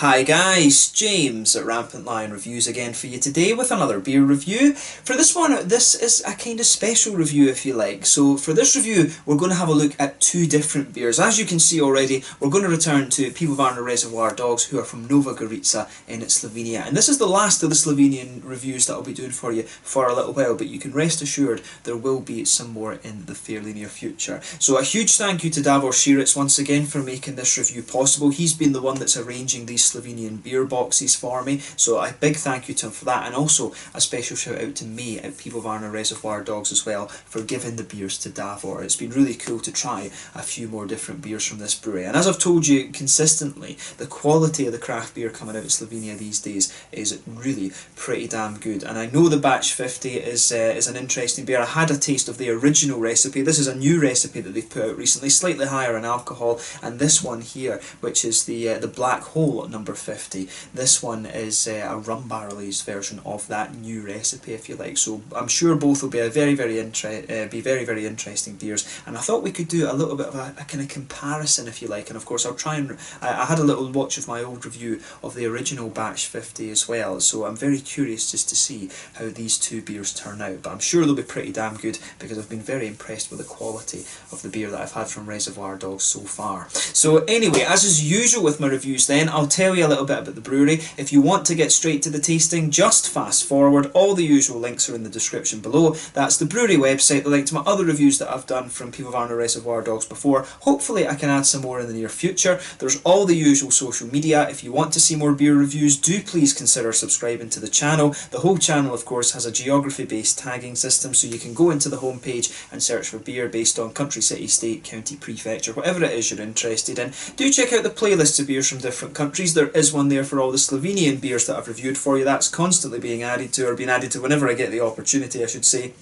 Hi guys, James at Rampant Lion Reviews again for you today with another beer review. For this one, this is a kind of special review if you like. So for this review, we're going to have a look at two different beers. As you can see already, we're going to return to Pivovarna Reservoir dogs who are from Nova Gorica in Slovenia. And this is the last of the Slovenian reviews that I'll be doing for you for a little while, but you can rest assured there will be some more in the fairly near future. So a huge thank you to Davor Širitz once again for making this review possible. He's been the one that's arranging these Slovenian beer boxes for me, so a big thank you to him for that, and also a special shout out to May at Pivovarna Reservoir Dogs as well for giving the beers to Davor. It's been really cool to try a few more different beers from this brewery, and as I've told you consistently, the quality of the craft beer coming out of Slovenia these days is really pretty damn good. And I know the batch 50 is an interesting beer. I had a taste of the original recipe. This is a new recipe that they've put out recently, slightly higher in alcohol, and this one here, which is the Black Hole number 50, this one is a rum barrel aged version of that new recipe if you like. So I'm sure both will be very interesting beers, and I thought we could do a little bit of a kind of comparison if you like. And of course I'll try and I had a little watch of my old review of the original batch 50 as well, so I'm very curious just to see how these two beers turn out, but I'm sure they'll be pretty damn good because I've been very impressed with the quality of the beer that I've had from Reservoir Dogs so far. So anyway, as is usual with my reviews then, I'll tell you a little bit about the brewery. If you want to get straight to the tasting, just fast forward. All the usual links are in the description below. That's the brewery website, the link to my other reviews that I've done from Pivovarna Reservoir Dogs before. Hopefully I can add some more in the near future. There's all the usual social media. If you want to see more beer reviews, do please consider subscribing to the channel. The whole channel of course has a geography based tagging system, so you can go into the homepage and search for beer based on country, city, state, county, prefecture, whatever it is you're interested in. Do check out the playlists of beers from different countries. There is one there for all the Slovenian beers that I've reviewed for you. That's constantly being added to, or being added to whenever I get the opportunity, I should say.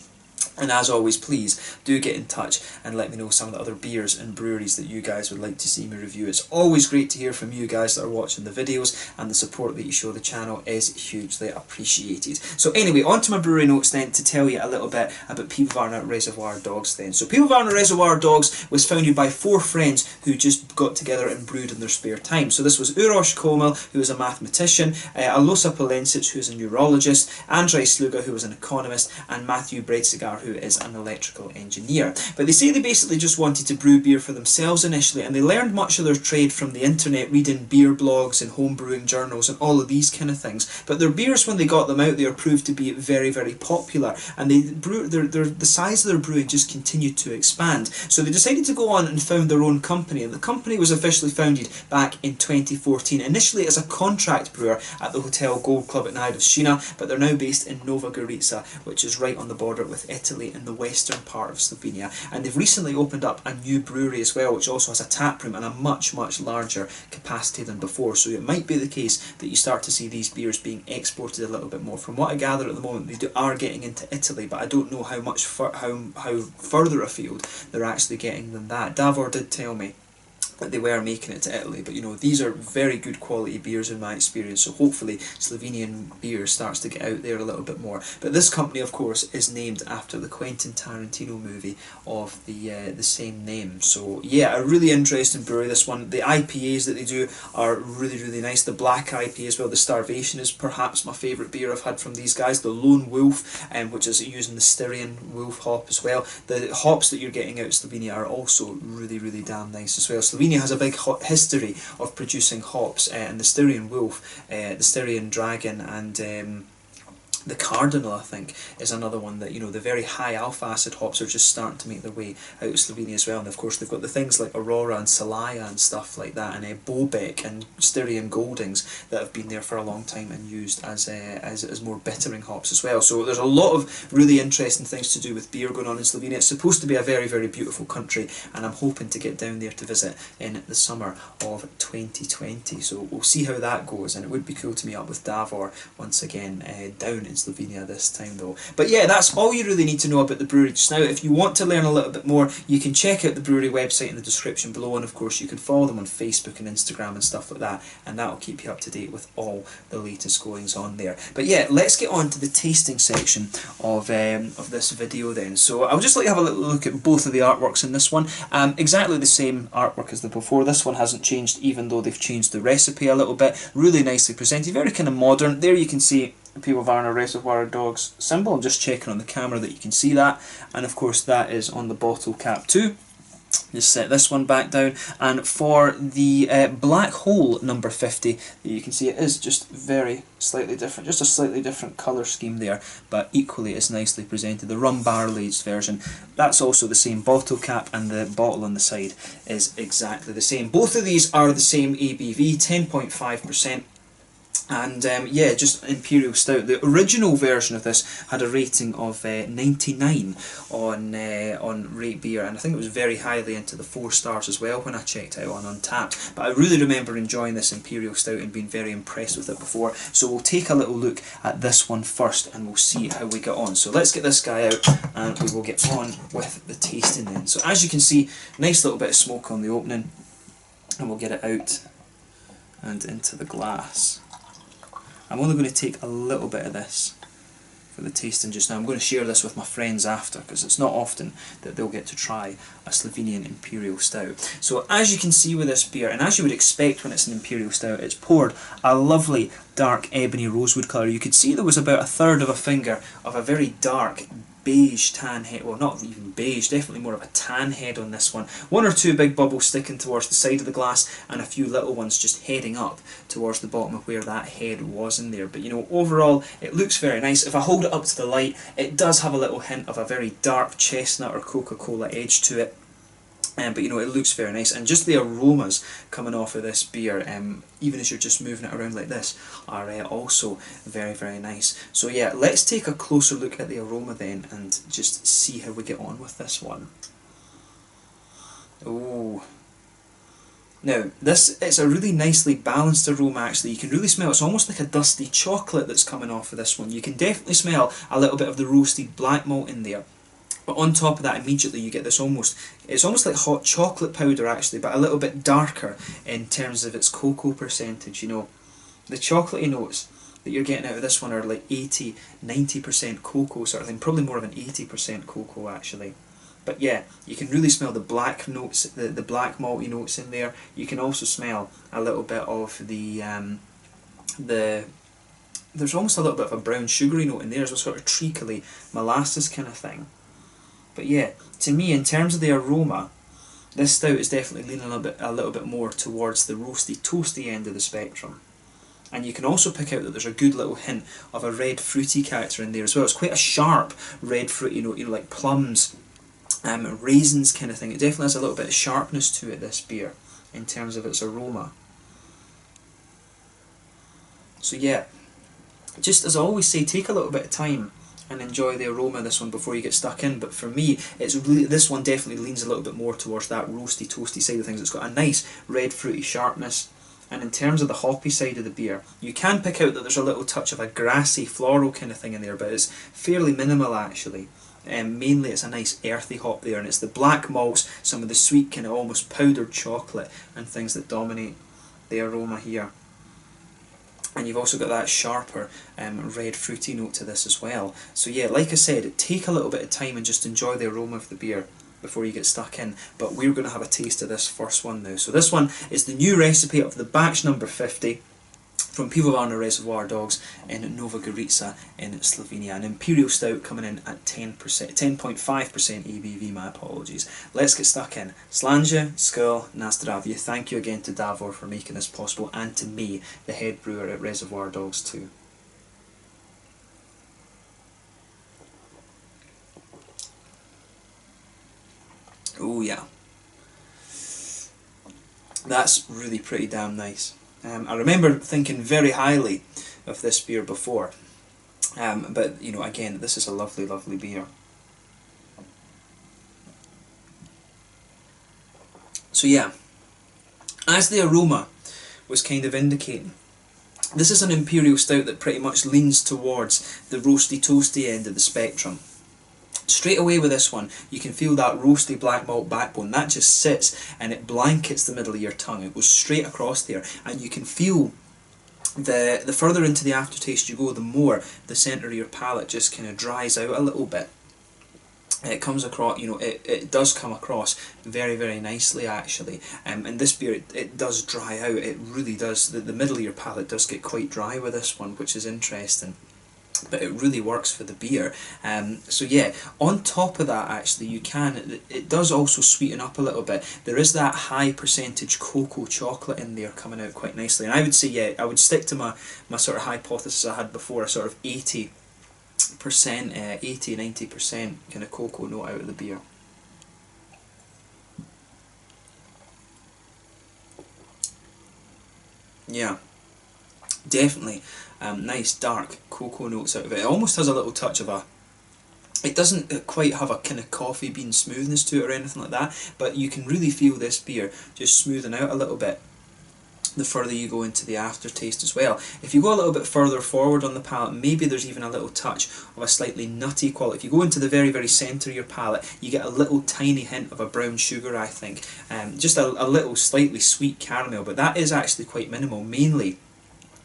And as always, please do get in touch and let me know some of the other beers and breweries that you guys would like to see me review. It's always great to hear from you guys that are watching the videos, and the support that you show the channel is hugely appreciated. So anyway, on to my brewery notes then, to tell you a little bit about Pivovarna Reservoir Dogs then. So Pivovarna Reservoir Dogs was founded by four friends who just got together and brewed in their spare time. So this was Uroš Komel, who is a mathematician, Alosa Polensic, who is a neurologist, Andrej Sluga, who was an economist, and Matthew Bredzigar, who is an electrical engineer. But they say they basically just wanted to brew beer for themselves initially, and they learned much of their trade from the internet, reading beer blogs and home brewing journals and all of these kind of things. But their beers, when they got them out there, proved to be very popular, and they the size of their brewing just continued to expand. So they decided to go on and found their own company, and the company was officially founded back in 2014, initially as a contract brewer at the Hotel Gold Club at Nice, but they're now based in Nova Gorica, which is right on the border with Italy in the western part of Slovenia. And they've recently opened up a new brewery as well, which also has a tap room and a much larger capacity than before. So it might be the case that you start to see these beers being exported a little bit more. From what I gather at the moment, they are getting into Italy, but I don't know how much how further afield they're actually getting than that. Davor did tell me that they were making it to Italy, but you know, these are very good quality beers in my experience, so hopefully Slovenian beer starts to get out there a little bit more. But this company of course is named after the Quentin Tarantino movie of the same name. So yeah, a really interesting brewery, this one. The IPAs that they do are really nice. The black IPA as well, the Starvation, is perhaps my favourite beer I've had from these guys. The Lone Wolf, which is using the Styrian Wolf hop as well. The hops that you're getting out of Slovenia are also really damn nice as well. Slovenia has a big history of producing hops, and the Styrian Wolf, the Styrian Dragon, and the Cardinal, I think, is another one that, you know, the very high alpha acid hops are just starting to make their way out of Slovenia as well. And of course they've got the things like Aurora and Salaya and stuff like that, and Bobek and Styrian Goldings that have been there for a long time and used as more bittering hops as well. So there's a lot of really interesting things to do with beer going on in Slovenia. It's supposed to be a very beautiful country, and I'm hoping to get down there to visit in the summer of 2020. So we'll see how that goes, and it would be cool to meet up with Davor once again down in Slovenia this time though. But yeah, that's all you really need to know about the brewery just now. If you want to learn a little bit more, you can check out the brewery website in the description below, and of course you can follow them on Facebook and Instagram and stuff like that, and that'll keep you up to date with all the latest goings on there. But yeah, let's get on to the tasting section of this video then. So I'll just let you have a little look at both of the artworks in this one. Exactly the same artwork as the before. This one hasn't changed, even though they've changed the recipe a little bit. Really nicely presented, very kind of modern. There you can see the Pivovarna Reservoir dogs symbol. I'm just checking on the camera that you can see that, and of course that is on the bottle cap too. Just set this one back down, and for the black hole number 50, you can see it is just very slightly different, just a slightly different colour scheme there, but equally as nicely presented. The rum barrel aged version, that's also the same bottle cap, and the bottle on the side is exactly the same. Both of these are the same ABV, 10.5%. And yeah, just Imperial Stout. The original version of this had a rating of 99 on Rate Beer, and I think it was very highly into the 4 stars as well when I checked out on Untappd. But I really remember enjoying this Imperial Stout and being very impressed with it before. So we'll take a little look at this one first, and we'll see how we get on. So let's get this guy out, and we will get on with the tasting then. So as you can see, nice little bit of smoke on the opening, and we'll get it out and into the glass. I'm only going to take a little bit of this for the tasting just now. I'm going to share this with my friends after, because it's not often that they'll get to try a Slovenian Imperial Stout. So as you can see with this beer, and as you would expect when it's an Imperial Stout, it's poured a lovely dark ebony rosewood colour. You could see there was about 1/3 of a finger of a very dark beige tan head, well not even beige, definitely more of a tan head on this one. 1 or 2 big bubbles sticking towards the side of the glass, and a few little ones just heading up towards the bottom of where that head was in there. But you know, overall it looks very nice. If I hold it up to the light, it does have a little hint of a very dark chestnut or Coca-Cola edge to it. But you know, it looks very nice, and just the aromas coming off of this beer, even as you're just moving it around like this, are also very, very nice. So yeah, let's take a closer look at the aroma then, and just see how we get on with this one. Oh, now it's a really nicely balanced aroma actually. You can really smell, it's almost like a dusty chocolate that's coming off of this one. You can definitely smell a little bit of the roasted black malt in there. But on top of that, immediately you get this it's almost like hot chocolate powder actually, but a little bit darker in terms of its cocoa percentage. You know, the chocolatey notes that you're getting out of this one are like 80–90% cocoa sort of thing, probably more of an 80% cocoa actually. But yeah, you can really smell the black notes, the black malty notes in there. You can also smell a little bit of there's almost a little bit of a brown sugary note in there, as a sort of treacly molasses kind of thing. But yeah, to me, in terms of the aroma, this stout is definitely leaning a little bit more towards the roasty, toasty end of the spectrum. And you can also pick out that there's a good little hint of a red fruity character in there as well. It's quite a sharp red fruity note, you know, like plums, raisins kind of thing. It definitely has a little bit of sharpness to it, this beer, in terms of its aroma. So yeah, just as I always say, take a little bit of time and enjoy the aroma of this one before you get stuck in. But for me, it's really, this one definitely leans a little bit more towards that roasty, toasty side of things. It's got a nice red fruity sharpness, and in terms of the hoppy side of the beer, you can pick out that there's a little touch of a grassy, floral kind of thing in there, but it's fairly minimal actually. Mainly it's a nice earthy hop there, and it's the black malts, some of the sweet kind of almost powdered chocolate and things that dominate the aroma here. And you've also got that sharper red fruity note to this as well. So yeah, like I said, take a little bit of time and just enjoy the aroma of the beer before you get stuck in. But we're going to have a taste of this first one now. So this one is the new recipe of the batch number 50 from Pivovarna Reservoir dogs in Nova Gorica in Slovenia. An Imperial Stout coming in at 10.5% ABV, my apologies. Let's get stuck in. Slanja, skål, na zdravje. Thank you again to Davor for making this possible, and to me, the head brewer at Reservoir Dogs too. Oh yeah. That's really pretty damn nice. I remember thinking very highly of this beer before, but you know, again, this is a lovely, lovely beer. So yeah, as the aroma was kind of indicating, This is an Imperial Stout that pretty much leans towards the roasty toasty end of the spectrum. Straight away with this one, you can feel that roasty black malt backbone. That just sits and it blankets the middle of your tongue. It goes straight across there, and you can feel the further into the aftertaste you go, the more the centre of your palate just kind of dries out a little bit. It comes across, you know, it does come across very, very nicely actually. And this beer, it does dry out. It really does. The middle of your palate does get quite dry with this one, which is interesting. But it really works for the beer. So yeah, on top of that actually, it does also sweeten up a little bit. There is that high percentage cocoa chocolate in there coming out quite nicely. And I would say, yeah, I would stick to my sort of hypothesis I had before, a sort of 80%, 80-90% kind of cocoa note out of the beer. Yeah, definitely. Nice dark cocoa notes out of it. It almost has a little touch of a... It doesn't quite have a kind of coffee bean smoothness to it or anything like that, but you can really feel this beer just smoothing out a little bit the further you go into the aftertaste as well. If you go a little bit further forward on the palate, maybe there's even a little touch of a slightly nutty quality. If you go into the very, very centre of your palate, you get a little tiny hint of a brown sugar, I think. Just a little slightly sweet caramel, but that is actually quite minimal, mainly.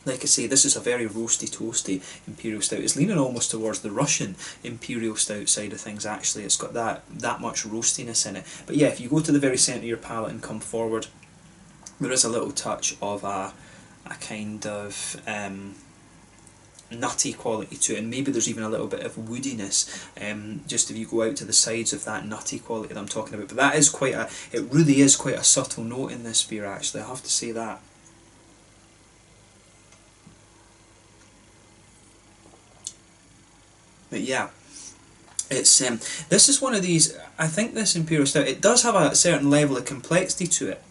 Like I say, this is a very roasty, toasty Imperial Stout. It's leaning almost towards the Russian Imperial Stout side of things, actually. It's got that much roastiness in it. But yeah, if you go to the very centre of your palate and come forward, there is a little touch of a kind of nutty quality to it, and maybe there's even a little bit of woodiness, just if you go out to the sides of that nutty quality that I'm talking about. But that is it really is quite a subtle note in this beer, actually, I have to say that. But yeah, it's this is one of these, I think this Imperial Stout, it does have a certain level of complexity to it,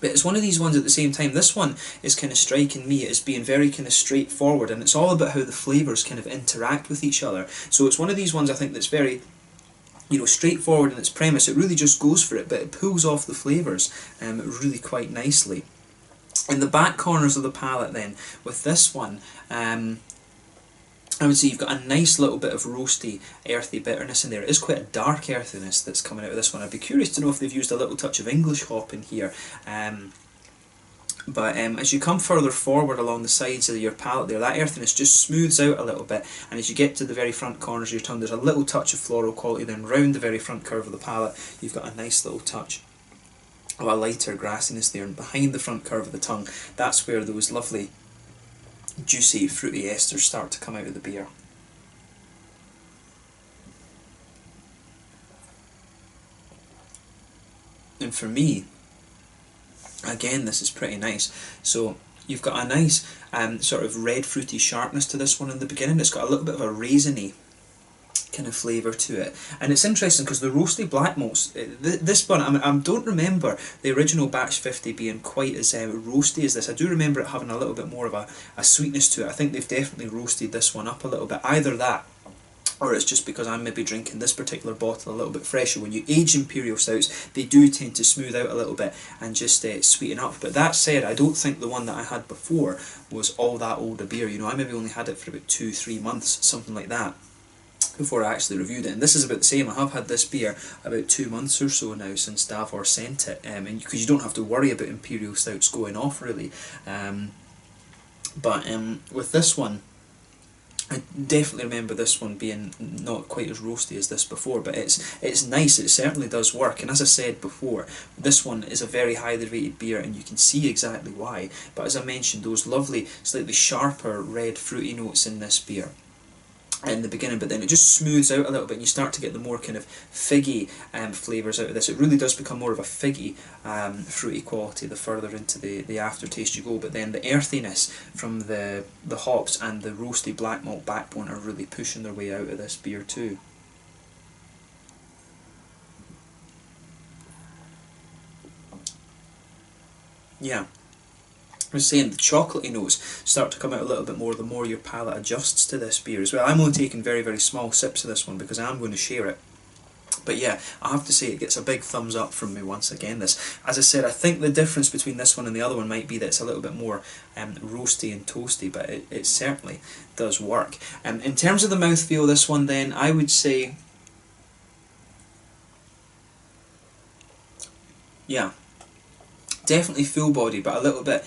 but it's one of these ones at the same time. This one is kind of striking me as being very kind of straightforward, and it's all about how the flavours kind of interact with each other. So it's one of these ones I think that's very, you know, straightforward in its premise. It really just goes for it, but it pulls off the flavours really quite nicely. In the back corners of the palate then, with this one, I would say you've got a nice little bit of roasty, earthy bitterness in there. It is quite a dark earthiness that's coming out of this one. I'd be curious to know if they've used a little touch of English hop in here. But as you come further forward along the sides of your palate there, that earthiness just smooths out a little bit, and as you get to the very front corners of your tongue, there's a little touch of floral quality. Then round the very front curve of the palate, you've got a nice little touch of a lighter grassiness there, and behind the front curve of the tongue, that's where those lovely juicy fruity esters start to come out of the beer. And for me, again, this is pretty nice. So you've got a nice sort of red fruity sharpness to this one in the beginning. It's got a little bit of a raisiny kind of flavour to it, and it's interesting because the roasty black malts, this one, I don't remember the original batch 50 being quite as roasty as this. I do remember it having a little bit more of a sweetness to it. I think they've definitely roasted this one up a little bit. Either that, or it's just because I'm maybe drinking this particular bottle a little bit fresher. When you age Imperial Stouts, they do tend to smooth out a little bit and just sweeten up. But that said, I don't think the one that I had before was all that old a beer. You know, I maybe only had it for about 2-3 months, something like that, before I actually reviewed it. And this is about the same. I have had this beer about 2 months or so now since Davor sent it, and because you don't have to worry about Imperial Stouts going off really. But with this one, I definitely remember this one being not quite as roasty as this before, but it's nice. It certainly does work, and as I said before, this one is a very highly rated beer, and you can see exactly why. But as I mentioned, those lovely, slightly sharper red fruity notes in this beer in the beginning, but then it just smooths out a little bit, and you start to get the more kind of figgy flavours out of this. It really does become more of a figgy, fruity quality the further into the aftertaste you go, but then the earthiness from the hops and the roasty black malt backbone are really pushing their way out of this beer too. Yeah. I was saying, the chocolatey notes start to come out a little bit more the more your palate adjusts to this beer as well. I'm only taking very, very small sips of this one because I'm going to share it. But yeah, I have to say it gets a big thumbs up from me once again. This, as I said, I think the difference between this one and the other one might be that it's a little bit more roasty and toasty, but it certainly does work. In terms of the mouthfeel, this one then, I would say, yeah, definitely full body, but a little bit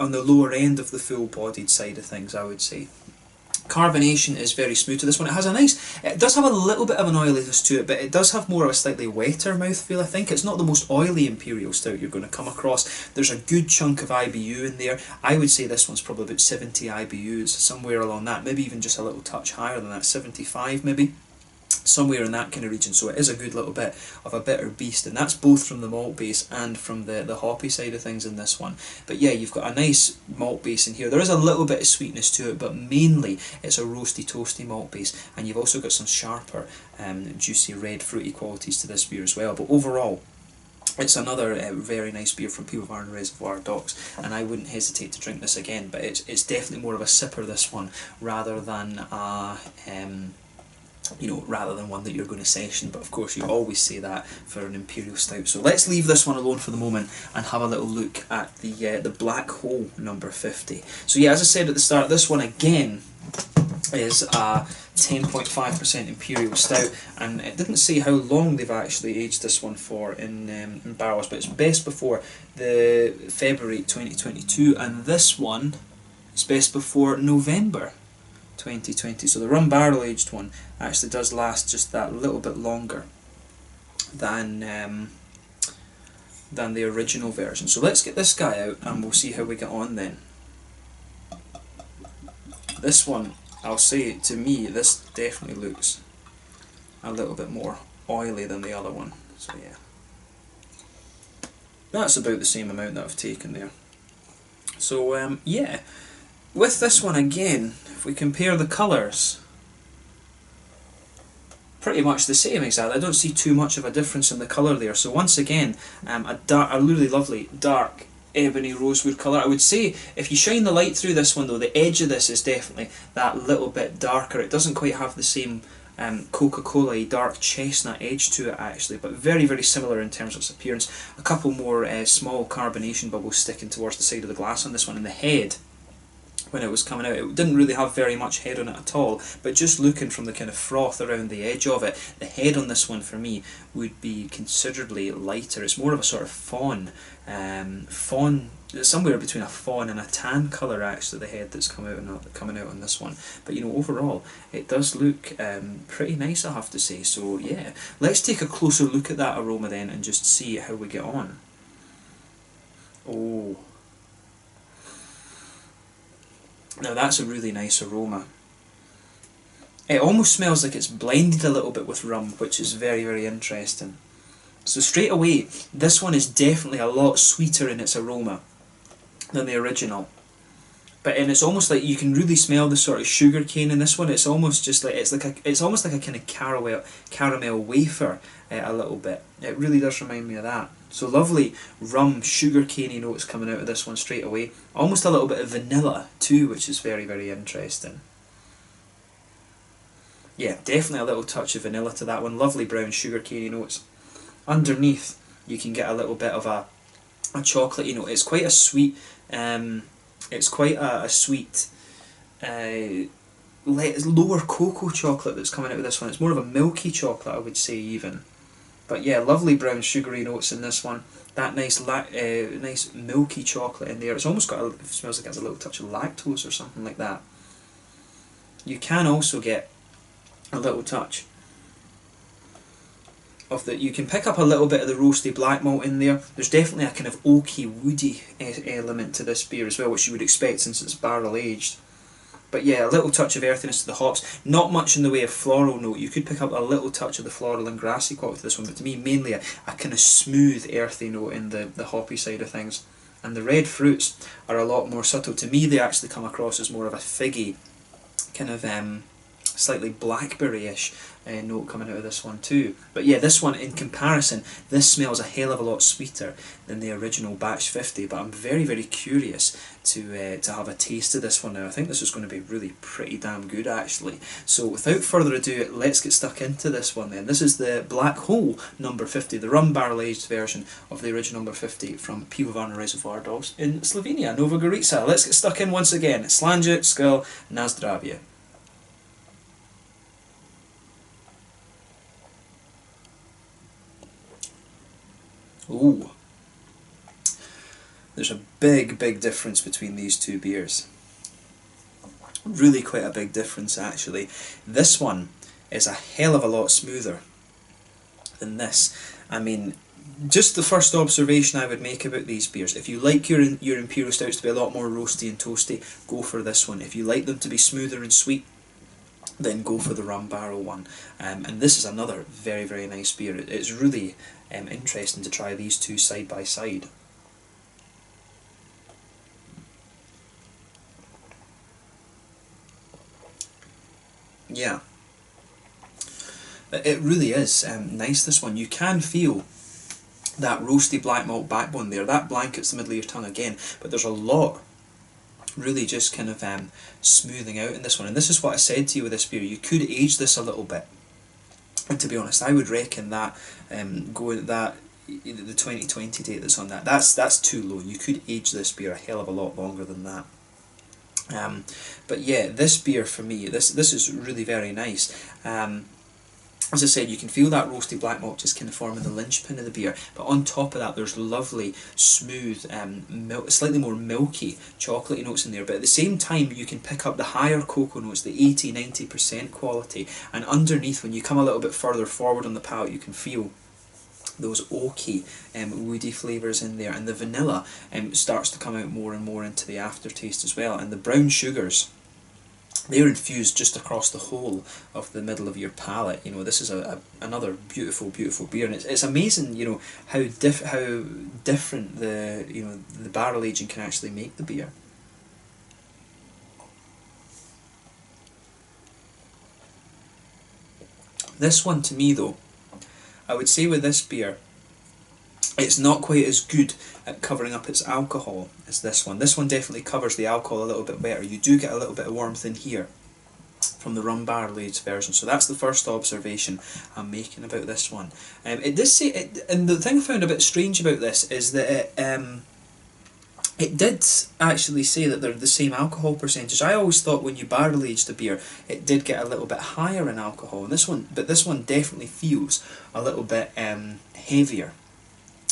on the lower end of the full bodied side of things, I would say. Carbonation is very smooth to this one. It has a nice, it does have a little bit of an oiliness to it, but it does have more of a slightly wetter mouthfeel, I think. It's not the most oily Imperial Stout you're going to come across. There's a good chunk of IBU in there. I would say this one's probably about 70 IBUs, somewhere along that, maybe even just a little touch higher than that, 75 maybe. Somewhere in that kind of region, so it is a good little bit of a bitter beast, and that's both from the malt base and from the hoppy side of things in this one. But yeah, you've got a nice malt base in here. There is a little bit of sweetness to it, but mainly it's a roasty, toasty malt base, and you've also got some sharper, juicy, red, fruity qualities to this beer as well. But overall, it's another very nice beer from Pivovarna Reservoir Docks, and I wouldn't hesitate to drink this again. But it's definitely more of a sipper, this one, rather than a rather than one that you're going to session. But of course you always say that for an Imperial Stout. So let's leave this one alone for the moment and have a little look at the Black Hole number 50. So yeah, as I said at the start, this one again is a 10.5% Imperial Stout, and it didn't say how long they've actually aged this one for in barrels, but it's best before the February 2022, and this one is best before November 2020. So the rum barrel aged one actually does last just that little bit longer than the original version. So let's get this guy out and we'll see how we get on then. This one, I'll say, to me, this definitely looks a little bit more oily than the other one. So yeah, that's about the same amount that I've taken there. So yeah, with this one again, if we compare the colours, pretty much the same exactly. I don't see too much of a difference in the colour there. So once again, a really lovely dark ebony rosewood colour. I would say if you shine the light through this one though, the edge of this is definitely that little bit darker. It doesn't quite have the same Coca-Cola dark chestnut edge to it actually, but very, very similar in terms of its appearance. A couple more small carbonation bubbles sticking towards the side of the glass on this one, and the head, when it was coming out, it didn't really have very much head on it at all, but just looking from the kind of froth around the edge of it, the head on this one for me would be considerably lighter. It's more of a sort of fawn, somewhere between a fawn and a tan colour actually, the head that's coming out on this one. But overall it does look pretty nice, I have to say. So yeah, let's take a closer look at that aroma then and just see how we get on. Oh, now that's a really nice aroma. It almost smells like it's blended a little bit with rum, which is very, very interesting. So straight away, this one is definitely a lot sweeter in its aroma than the original. And it's almost like you can really smell the sort of sugar cane in this one. It's almost just like it's almost like a kind of caramel wafer a little bit. It really does remind me of that. So lovely rum, sugar caney notes coming out of this one straight away. Almost a little bit of vanilla too, which is very, very interesting. Yeah, definitely a little touch of vanilla to that one. Lovely brown sugar caney notes. Underneath, you can get a little bit of a chocolatey note. It's quite a sweet. It's quite a sweet, lower cocoa chocolate that's coming out of this one. It's more of a milky chocolate, I would say even. But yeah, lovely brown sugary notes in this one. That nice milky chocolate in there. It's almost got it smells like it has a little touch of lactose or something like that. You can also get a little touch of you can pick up a little bit of the roasty black malt in there. There's definitely a kind of oaky, woody element to this beer as well, which you would expect since it's barrel aged. But yeah, a little touch of earthiness to the hops. Not much in the way of floral note. You could pick up a little touch of the floral and grassy quality to this one, but to me mainly a kind of smooth earthy note in the hoppy side of things. And the red fruits are a lot more subtle. To me they actually come across as more of a figgy kind of slightly blackberry-ish note coming out of this one too. But yeah, this one in comparison, this smells a hell of a lot sweeter than the original batch 50, but I'm very, very curious to have a taste of this one now. I think this is going to be really pretty damn good actually. So without further ado, let's get stuck into this one then. This is the Black Hole number 50, the rum barrel aged version of the original number 50 from Pivovarna Reservoir in Slovenia, Nova Gorica. Let's get stuck in once again. Slanje, Skol, na zdravje. Ooh. There's a big, big difference between these two beers. Really quite a big difference actually. This one is a hell of a lot smoother than this. I mean, just the first observation I would make about these beers, if you like your Imperial Stouts to be a lot more roasty and toasty, go for this one. If you like them to be smoother and sweet, then go for the rum barrel one. And this is another very, very nice beer. It's really interesting to try these two side by side. Yeah, it really is nice, this one. You can feel that roasty black malt backbone there. That blankets the middle of your tongue again, but there's a lot really just kind of smoothing out in this one. And this is what I said to you with this beer. You could age this a little bit. And to be honest, I would reckon that the 2020 date that's on that's too low. You could age this beer a hell of a lot longer than that. But yeah, this beer for me, this is really very nice. As I said, you can feel that roasty black malt just kind of forming the linchpin of the beer, but on top of that there's lovely, smooth, slightly more milky, chocolatey notes in there, but at the same time you can pick up the higher cocoa notes, the 80-90% quality, and underneath, when you come a little bit further forward on the palate, you can feel those oaky, woody flavours in there, and the vanilla starts to come out more and more into the aftertaste as well, and the brown sugars, they're infused just across the whole of the middle of your palate. You know, this is another beautiful, beautiful beer, and it's amazing, you know, how different the barrel aging can actually make the beer. This one, to me though, I would say with this beer, it's not quite as good at covering up its alcohol as this one. This one definitely covers the alcohol a little bit better. You do get a little bit of warmth in here from the rum barrel aged version. So that's the first observation I'm making about this one. It does say, and the thing I found a bit strange about this is that it did actually say that they're the same alcohol percentage. I always thought when you barrel aged a beer, it did get a little bit higher in alcohol. And this one definitely feels a little bit heavier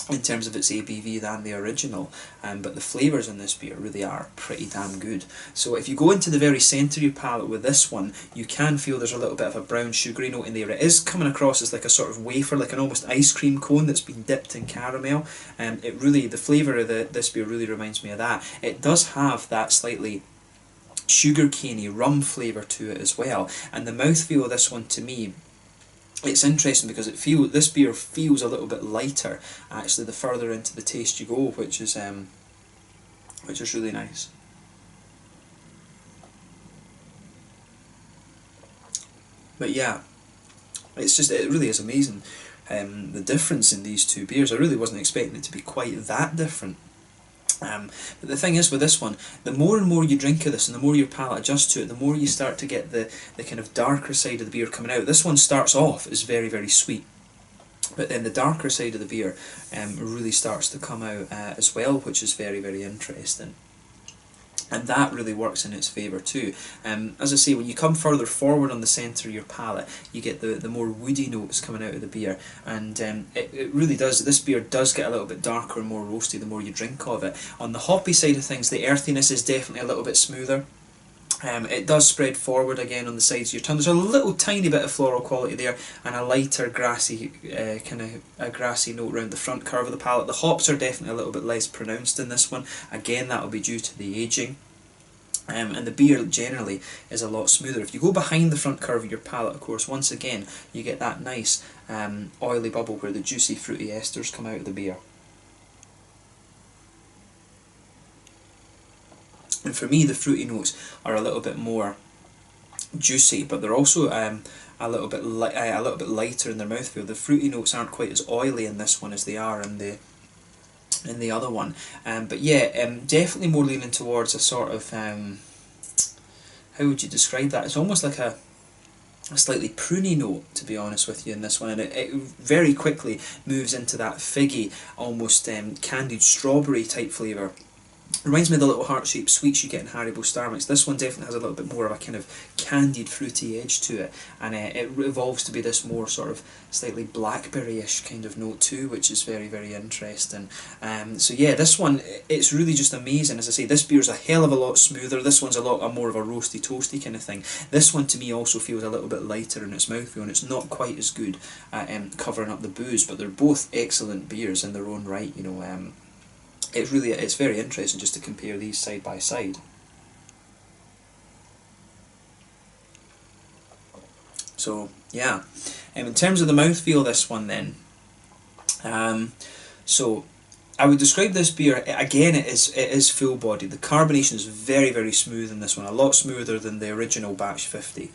in terms of its ABV than the original, but the flavours in this beer really are pretty damn good. So if you go into the very centre of your palate with this one, you can feel there's a little bit of a brown sugary note in there. It is coming across as like a sort of wafer, like an almost ice cream cone that's been dipped in caramel. The flavour of this beer really reminds me of that. It does have that slightly sugar-caney rum flavour to it as well, and the mouthfeel of this one, to me, it's interesting because this beer feels a little bit lighter actually the further into the taste you go, which is really nice. But yeah, it really is amazing, the difference in these two beers. I really wasn't expecting it to be quite that different. But the thing is with this one, the more and more you drink of this and the more your palate adjusts to it, the more you start to get the kind of darker side of the beer coming out. This one starts off as very, very sweet, but then the darker side of the beer really starts to come out as well, which is very, very interesting. And that really works in its favour too. As I say, when you come further forward on the centre of your palate, you get the more woody notes coming out of the beer, and it really does. This beer does get a little bit darker and more roasty the more you drink of it. On the hoppy side of things, the earthiness is definitely a little bit smoother. It does spread forward again on the sides of your tongue. There's a little tiny bit of floral quality there, and a lighter grassy grassy note around the front curve of the palate. The hops are definitely a little bit less pronounced in this one. Again, that will be due to the aging. And the beer generally is a lot smoother. If you go behind the front curve of your palate, of course, once again, you get that nice oily bubble where the juicy fruity esters come out of the beer. And for me, the fruity notes are a little bit more juicy, but they're also a little bit lighter in their mouthfeel. The fruity notes aren't quite as oily in this one as they are in the other one. But yeah, definitely more leaning towards a sort of how would you describe that? It's almost like a slightly pruny note, to be honest with you, in this one, and it very quickly moves into that figgy, almost candied strawberry type flavour. Reminds me of the little heart-shaped sweets you get in Haribo Star Mix. This one definitely has a little bit more of a kind of candied, fruity edge to it, and it evolves to be this more sort of slightly blackberry-ish kind of note too, which is very, very interesting. So yeah, this one, it's really just amazing. As I say, this beer's a hell of a lot smoother. This one's a lot more of a roasty, toasty kind of thing. This one to me also feels a little bit lighter in its mouthfeel, and it's not quite as good at covering up the booze, but they're both excellent beers in their own right, you know. It's very interesting just to compare these side by side. So yeah, in terms of the mouthfeel, this one then, so I would describe this beer again. It is full bodied. The carbonation is very, very smooth in this one, a lot smoother than the original batch 50.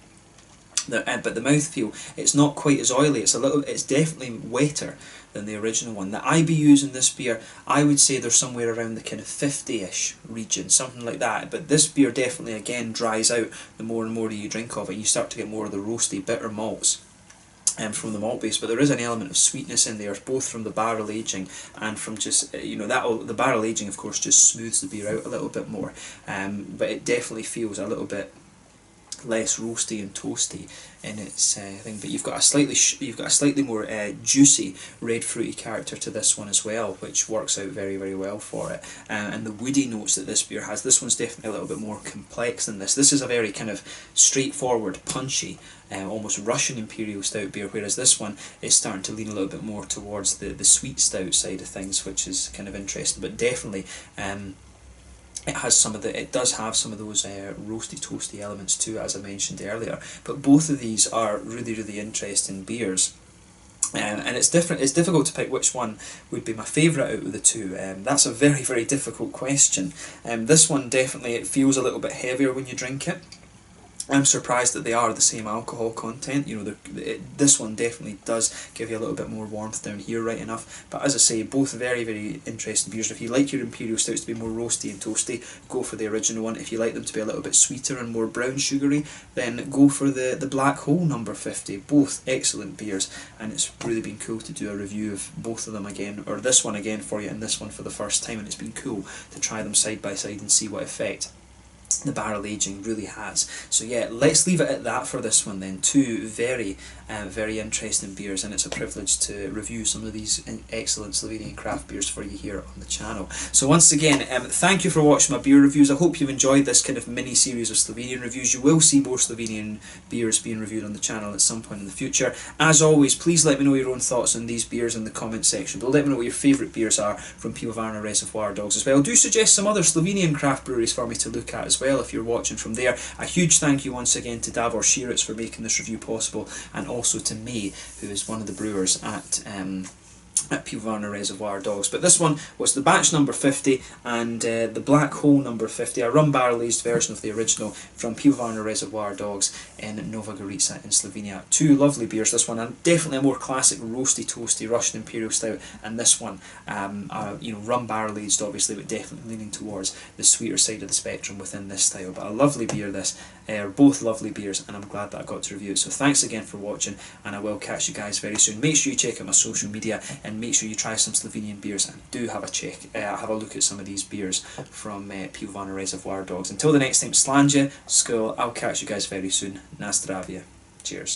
But the mouthfeel, it's not quite as oily. It's definitely wetter than the original one. The IBUs in this beer, I would say they're somewhere around the kind of 50-ish region, something like that. But this beer definitely, again, dries out the more and more you drink of it. You start to get more of the roasty, bitter malts from the malt base, but there is an element of sweetness in there, both from the barrel aging and from just, the barrel aging, of course, just smooths the beer out a little bit more. But it definitely feels a little bit less roasty and toasty in its thing, but you've got a slightly more juicy red fruity character to this one as well, which works out very, very well for it. And the woody notes that this beer has, this one's definitely a little bit more complex than this. This is a very kind of straightforward, punchy, almost Russian Imperial stout beer, whereas this one is starting to lean a little bit more towards the sweet stout side of things, which is kind of interesting. But definitely it does have some of those roasty, toasty elements too, as I mentioned earlier. But both of these are really, really interesting beers. And it's difficult to pick which one would be my favourite out of the two. That's a very, very difficult question. This one definitely, it feels a little bit heavier when you drink it. I'm surprised that they are the same alcohol content. This one definitely does give you a little bit more warmth down here, right enough. But as I say, both very, very interesting beers. If you like your Imperial Stouts to be more roasty and toasty, go for the original one. If you like them to be a little bit sweeter and more brown sugary, then go for the Black Hole number 50. Both excellent beers, and it's really been cool to do a review of both of them again, or this one again for you, and this one for the first time, and it's been cool to try them side by side and see what effect the barrel aging really has. So yeah, let's leave it at that for this one then. Two very, very interesting beers, and it's a privilege to review some of these excellent Slovenian craft beers for you here on the channel. So once again, thank you for watching my beer reviews. I hope you've enjoyed this kind of mini series of Slovenian reviews. You will see more Slovenian beers being reviewed on the channel at some point in the future. As always, please let me know your own thoughts on these beers in the comment section. But let me know what your favourite beers are from Pivovarna Reservoir dogs as well. Do suggest some other Slovenian craft breweries for me to look at as well if you're watching from there. A huge thank you once again to Davor Šireč for making this review possible, and also to May, who is one of the brewers at Pivovarna Reservoir dogs. But this one was the batch number 50 and the Black Hole number 50, a rum barrel aged version of the original from Pivovarna Reservoir dogs in Nova Gorica in Slovenia. Two lovely beers, this one, and definitely a more classic roasty toasty Russian Imperial Stout, and this one rum barrel aged obviously, but definitely leaning towards the sweeter side of the spectrum within this style. But a lovely beer this, both lovely beers, and I'm glad that I got to review it. So thanks again for watching, and I will catch you guys very soon. Make sure you check out my social media, and make sure you try some Slovenian beers, and do have a look at some of these beers from Pivovarna Reservoir dogs. Until the next time, slanje, skål, I'll catch you guys very soon. Na zdravje. Cheers.